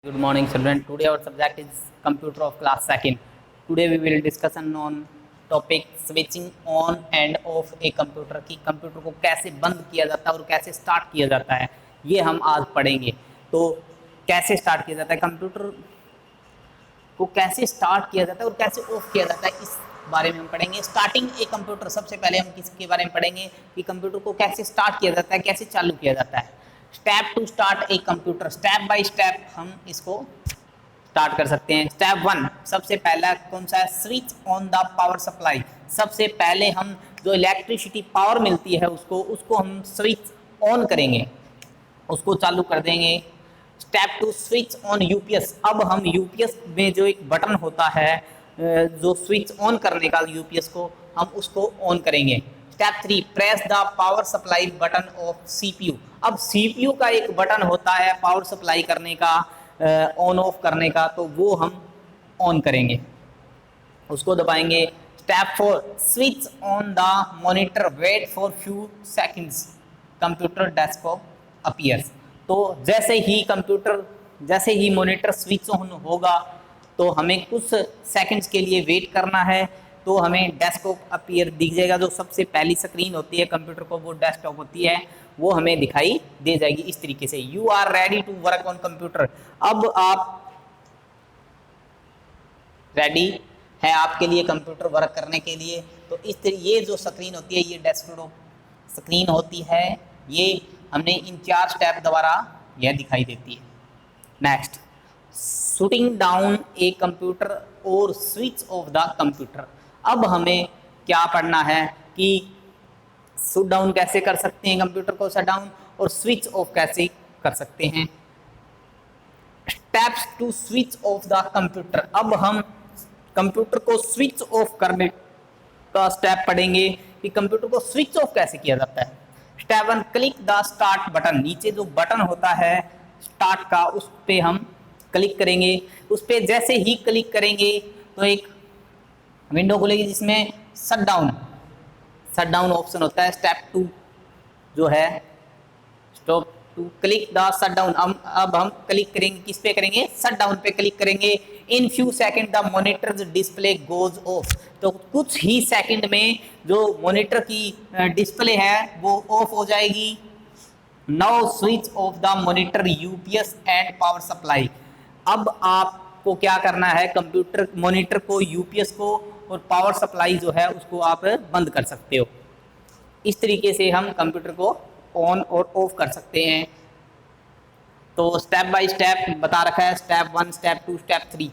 Good morning, children. Today our subject is computer of class second. Today we will discussion on topic switching on and off a computer की computer को कैसे बंद किया जाता है और कैसे स्टार्ट किया जाता है, ये हम आज पढ़ेंगे। तो कैसे स्टार्ट किया जाता है, कंप्यूटर को कैसे स्टार्ट किया जाता है और कैसे ऑफ किया जाता है, इस बारे में हम पढ़ेंगे। स्टार्टिंग ए कंप्यूटर, सबसे पहले हम किसके बारे में पढ़ेंगे कि कंप्यूटर को कैसे स्टार्ट किया जाता है, कैसे चालू किया जाता है। Step to start a computer, step by step हम इसको स्टार्ट कर सकते हैं। स्टेप वन, सबसे पहला कौन सा है, switch on the power supply. सबसे पहले हम जो इलेक्ट्रिसिटी पावर मिलती है उसको हम स्विच ऑन करेंगे, उसको चालू कर देंगे। Step two, switch on UPS. अब हम यूपीएस में जो एक बटन होता है जो स्विच ऑन करने का यूपीएस को, हम उसको ऑन करेंगे। Step three, press the power supply button of CPU. अब सीपीयू का एक बटन होता है पावर सप्लाई करने का, ऑन ऑफ करने का, तो वो हम ऑन करेंगे, उसको दबाएंगे। Step four, switch on the monitor, wait for few seconds, computer desktop appears. तो जैसे ही मॉनिटर स्विच ऑन होगा तो हमें कुछ सेकंड्स के लिए वेट करना है, तो हमें डेस्कटॉप अपीयर दिख जाएगा। जो सबसे पहली स्क्रीन होती है कंप्यूटर को, वो डेस्कटॉप होती है, वो हमें दिखाई दे जाएगी इस तरीके से। You are ready to work on computer. अब आप रेडी है आपके लिए कंप्यूटर वर्क करने के लिए। तो इस तरह ये जो स्क्रीन होती है, ये डेस्कटॉप स्क्रीन होती है, ये हमने इन 4 स्टेप द्वारा यह दिखाई देती है। Next, shooting down a computer और स्विच ऑफ द कंप्यूटर। अब हमें क्या पढ़ना है कि शट डाउन कैसे कर सकते हैं कंप्यूटर को, शट डाउन, और स्विच ऑफ कैसे कर सकते हैं। Steps to switch off the computer. अब हम कंप्यूटर को स्विच ऑफ करने का स्टेप पढ़ेंगे कि कंप्यूटर को स्विच ऑफ कैसे किया जाता है। Step one, click the start button. नीचे जो बटन होता है स्टार्ट का, उस पर हम क्लिक करेंगे। उस पर जैसे ही क्लिक करेंगे तो एक विंडो खुलेगी जिसमें शट डाउन ऑप्शन होता है। स्टेप टू जो है, stop to click the shut down. अब हम क्लिक करेंगे, किस पे करेंगे, शट डाउन पे क्लिक करेंगे। In few second the monitor display goes off. तो कुछ ही सेकंड में जो मॉनिटर की डिस्प्ले है वो ऑफ हो जाएगी। Now switch off the monitor UPS and power supply. अब आपको क्या करना है, कंप्यूटर मॉनिटर को, यूपीएस को और पावर सप्लाई जो है उसको आप बंद कर सकते हो। इस तरीके से हम कंप्यूटर को ऑन और ऑफ कर सकते हैं। तो स्टेप बाय स्टेप बता रखा है, step one, step two, step three.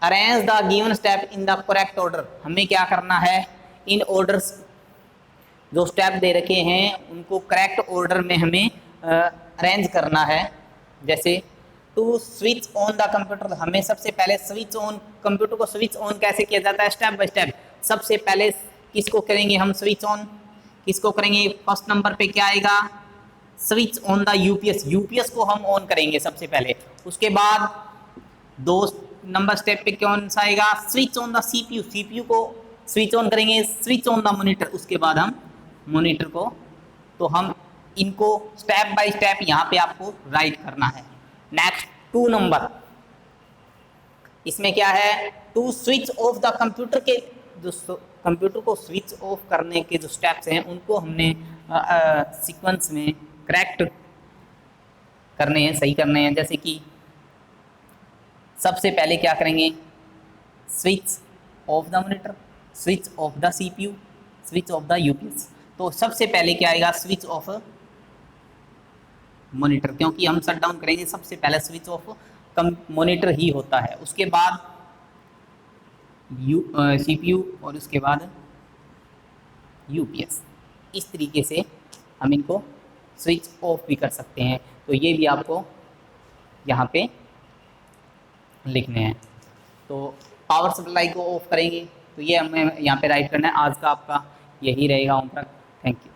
Arrange the given step in the correct order. हमें क्या करना है, इन ऑर्डर्स जो स्टेप दे रखे हैं उनको करेक्ट ऑर्डर में हमें अरेंज करना है। जैसे to switch on the computer, हमें सबसे पहले स्विच ऑन, कंप्यूटर को स्विच ऑन कैसे किया जाता है, स्टेप बाय स्टेप। सबसे पहले किसको करेंगे हम स्विच ऑन, किसको करेंगे, फर्स्ट नंबर पे क्या आएगा, switch on the UPS. UPS को हम ऑन करेंगे सबसे पहले। उसके बाद 2 नंबर स्टेप पे कौन सा आएगा, switch on the CPU. CPU को स्विच ऑन करेंगे, स्विच ऑन द मॉनिटर, उसके बाद हम मॉनिटर को। तो हम इनको स्टेप बाय स्टेप यहाँ पे आपको राइट करना है। नेक्स्ट 2 नंबर, इसमें क्या है, to switch off the computer के जो कंप्यूटर को स्विच ऑफ करने के जो स्टेप्स हैं उनको हमने सीक्वेंस में करेक्ट करने हैं, सही करने हैं। जैसे कि सबसे पहले क्या करेंगे, switch off the monitor, switch off the CPU, switch off the UPS. तो सबसे पहले क्या आएगा, स्विच ऑफ मॉनिटर, क्योंकि हम शट डाउन करेंगे सबसे पहले स्विच ऑफ मॉनिटर ही होता है। उसके बाद सीपीयू और उसके बाद यूपीएस। इस तरीके से हम इनको स्विच ऑफ भी कर सकते हैं। तो ये भी आपको यहाँ पे लिखने हैं। तो पावर सप्लाई को ऑफ करेंगे, तो ये हमें यहाँ पे राइट करना है। आज का आपका यही रहेगा होमवर्क। Thank you.